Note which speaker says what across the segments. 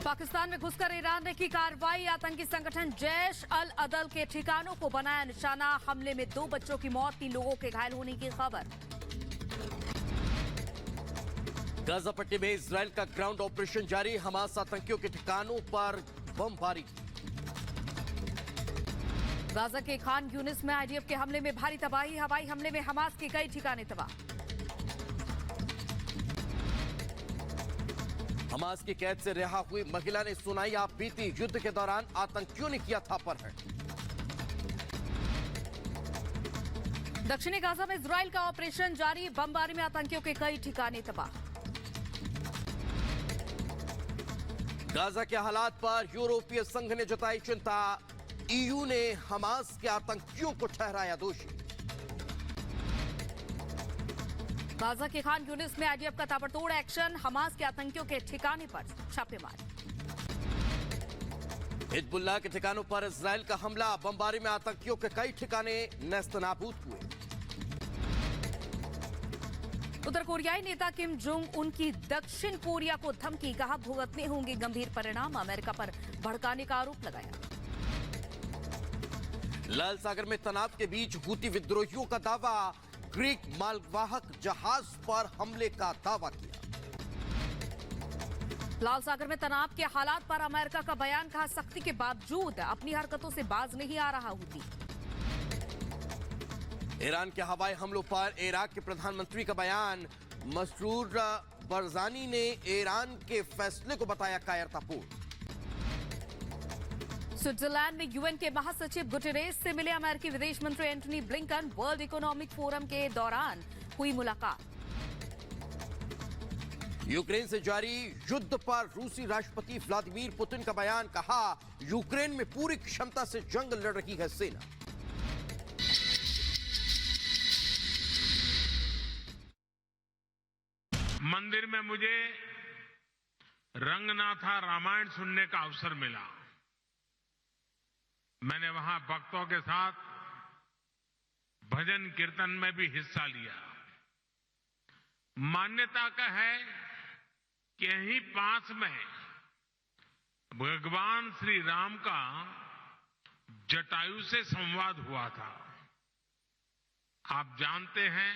Speaker 1: पाकिस्तान में घुसकर ईरान ने की कार्रवाई। आतंकी संगठन जैश अल अदल के ठिकानों को बनाया निशाना। हमले में 2 बच्चों की मौत, 3 लोगों के घायल होने की खबर।
Speaker 2: गाजा पट्टी में इजरायल का ग्राउंड ऑपरेशन जारी। हमास आतंकियों के ठिकानों पर बमबारी।
Speaker 1: गाजा के खान यूनिस में आईडीएफ के हमले में भारी तबाही। हवाई हमले में हमास के कई ठिकाने तबाह।
Speaker 2: हमास की कैद से रिहा हुई महिला ने सुनाई आप बीती। युद्ध के दौरान आतंकियों ने किया था अपहरण।
Speaker 1: दक्षिणी गाजा में इजरायल का ऑपरेशन जारी। बमबारी में आतंकियों के कई ठिकाने तबाह।
Speaker 2: गाजा के हालात पर यूरोपीय संघ ने जताई चिंता। ईयू ने हमास के आतंकियों को ठहराया दोषी।
Speaker 1: गाजा के खान यूनिस में आईडीएफ का ताबड़तोड़ एक्शन। हमास के आतंकियों के ठिकाने पर छापेमारी।
Speaker 2: हिजबुल्लाह के ठिकानों पर इजरायल का हमला। बमबारी में आतंकियों के कई ठिकाने नेस्तनाबूद हुए।
Speaker 1: उत्तर कोरियाई नेता किम जोंग उन की दक्षिण कोरिया को धमकी। कहा भुगतने होंगे गंभीर परिणाम। अमेरिका पर भड़काने का आरोप लगाया।
Speaker 2: लाल सागर में तनाव के बीच हूती विद्रोहियों का दावा। ग्रीक मालवाहक जहाज पर हमले का दावा किया।
Speaker 1: लाल सागर में तनाव के हालात पर अमेरिका का बयान। कहा सख्ती के बावजूद अपनी हरकतों से बाज नहीं आ रहा हूती।
Speaker 2: ईरान के हवाई हमलों पर इराक के प्रधानमंत्री का बयान। मसरूर बरजानी ने ईरान के फैसले को बताया कायरतापूर्ण।
Speaker 1: स्विट्जरलैंड में यूएन के महासचिव गुटेरेस से मिले अमेरिकी विदेश मंत्री Antony Blinken. World economic forum के दौरान हुई मुलाकात।
Speaker 2: यूक्रेन से जारी युद्ध पर रूसी राष्ट्रपति व्लादिमीर पुतिन का बयान। कहा यूक्रेन में पूरी क्षमता से जंग लड़ रही है सेना।
Speaker 3: मंदिर में मुझे रंगनाथा रामायण सुनने का अवसर मिला। मैंने वहां भक्तों के साथ भजन कीर्तन में भी हिस्सा लिया। मान्यता का है कि यहीं पास में भगवान श्री राम का जटायु से संवाद हुआ था। आप जानते हैं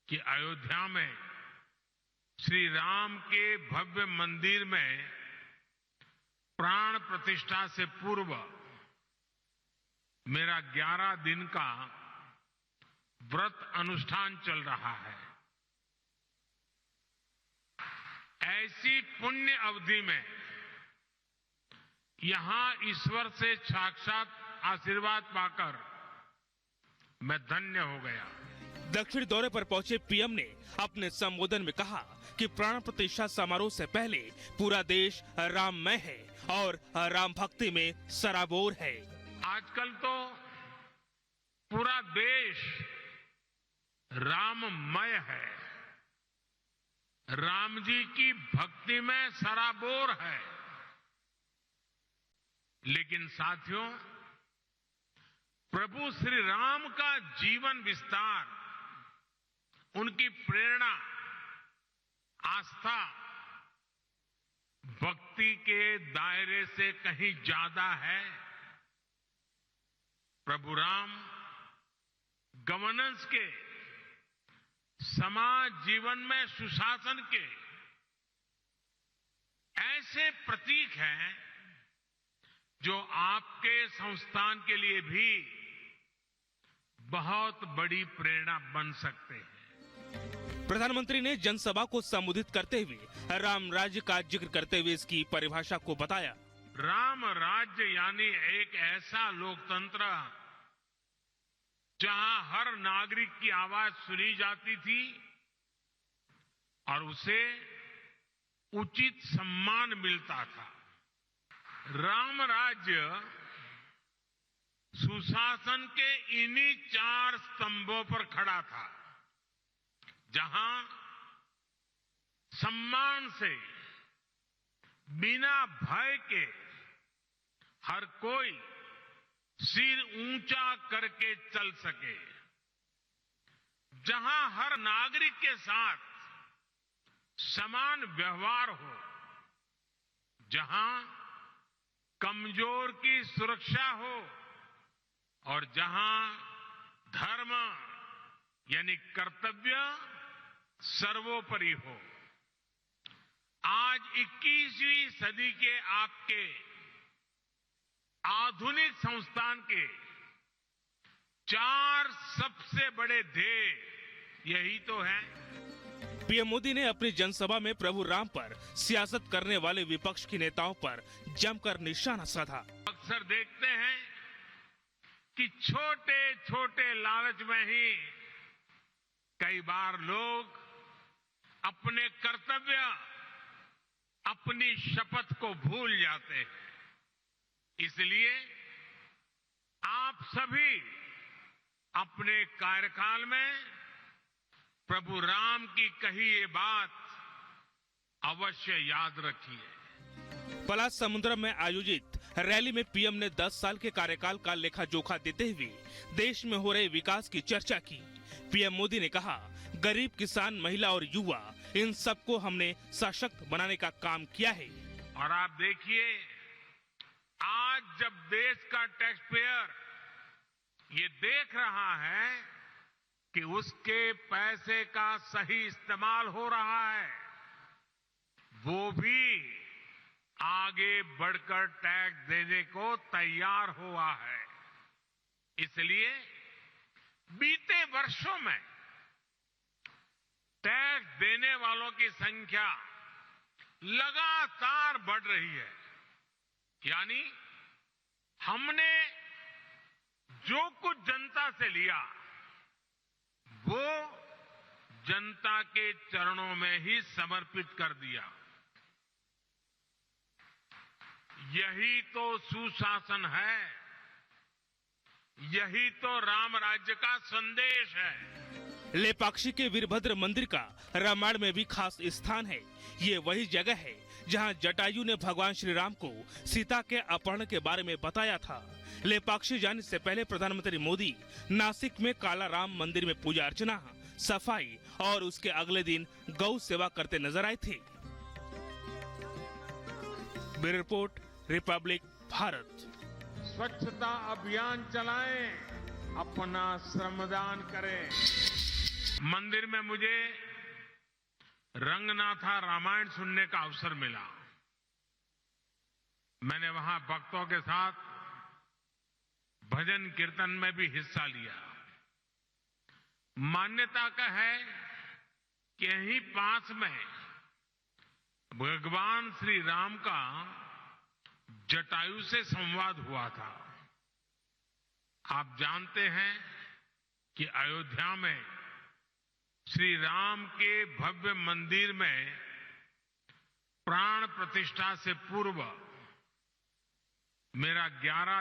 Speaker 3: कि अयोध्या में श्री राम के भव्य मंदिर में प्राण प्रतिष्ठा से पूर्व मेरा 11 दिन का व्रत अनुष्ठान चल रहा है। ऐसी पुण्य अवधि में यहां ईश्वर से साक्षात आशीर्वाद पाकर मैं धन्य हो गया।
Speaker 4: दक्षिण दौरे पर पहुंचे पीएम ने अपने संबोधन में कहा कि प्राण प्रतिष्ठा समारोह से पहले पूरा देश राममय है और राम भक्ति में सराबोर है।
Speaker 3: आजकल तो पूरा देश राममय है, राम जी की भक्ति में सराबोर है। लेकिन साथियों, प्रभु श्री राम का जीवन विस्तार, उनकी प्रेरणा, आस्था भक्ति के दायरे से कहीं ज्यादा है। प्रभु राम गवर्नेंस के, समाज जीवन में सुशासन के ऐसे प्रतीक हैं जो आपके संस्थान के लिए भी बहुत बड़ी प्रेरणा बन सकते हैं।
Speaker 4: प्रधानमंत्री ने जनसभा को संबोधित करते हुए राम राज्य का जिक्र करते हुए इसकी परिभाषा को बताया।
Speaker 3: राम राज्य यानी एक ऐसा लोकतंत्र जहां हर नागरिक की आवाज सुनी जाती थी और उसे उचित सम्मान मिलता था। राम राज्य सुशासन के इन्हीं 4 स्तंभों पर खड़ा था, जहां सम्मान से, बिना भय के हर कोई सिर ऊंचा करके चल सके, जहां हर नागरिक के साथ समान व्यवहार हो, जहां कमजोर की सुरक्षा हो और जहां धर्म यानी कर्तव्य सर्वोपरि हो। आज 21वीं सदी के आपके आधुनिक संस्थान के 4 सबसे बड़े ध्येय यही तो है।
Speaker 4: पीएम मोदी ने अपनी जनसभा में प्रभु राम पर सियासत करने वाले विपक्ष के नेताओं पर जमकर निशाना साधा।
Speaker 3: अक्सर देखते हैं कि छोटे छोटे लालच में ही कई बार लोग अपने कर्तव्य, अपनी शपथ को भूल जाते हैं। इसलिए आप सभी अपने कार्यकाल में प्रभु राम की कही ये बात अवश्य याद रखिए।
Speaker 4: पलाश समुद्रम में आयोजित रैली में पीएम ने 10 साल के कार्यकाल का लेखा जोखा देते हुए देश में हो रहे विकास की चर्चा की। पीएम मोदी ने कहा, गरीब, किसान, महिला और युवा, इन सबको हमने सशक्त बनाने का काम किया है।
Speaker 3: और आप देखिए, आज जब देश का टैक्स पेयर ये देख रहा है कि उसके पैसे का सही इस्तेमाल हो रहा है, वो भी आगे बढ़कर टैक्स देने को तैयार हुआ है। इसलिए बीते वर्षों में टैक्स देने वालों की संख्या लगातार बढ़ रही है। यानी हमने जो कुछ जनता से लिया वो जनता के चरणों में ही समर्पित कर दिया। यही तो सुशासन है, यही तो राम राज्य का संदेश है।
Speaker 4: लेपाक्षी के वीरभद्र मंदिर का रामायण में भी खास स्थान है। ये वही जगह है जहां जटायु ने भगवान श्री राम को सीता के अपहरण के बारे में बताया था। लेपाक्षी जाने से पहले प्रधानमंत्री मोदी नासिक में काला राम मंदिर में पूजा अर्चना, सफाई और उसके अगले दिन गौ सेवा करते नजर आए थे। Bureau report, Republic Bharat.
Speaker 3: स्वच्छता अभियान चलाएं, अपना श्रमदान करें। मंदिर में मुझे रंगनाथा रामायण सुनने का अवसर मिला। मैंने वहां भक्तों के साथ भजन कीर्तन में भी हिस्सा लिया। मान्यता का है कि यहीं पास में भगवान श्री राम का जटायु से संवाद हुआ था। आप जानते हैं कि अयोध्या में श्री राम के भव्य मंदिर में प्राण प्रतिष्ठा से पूर्व मेरा 11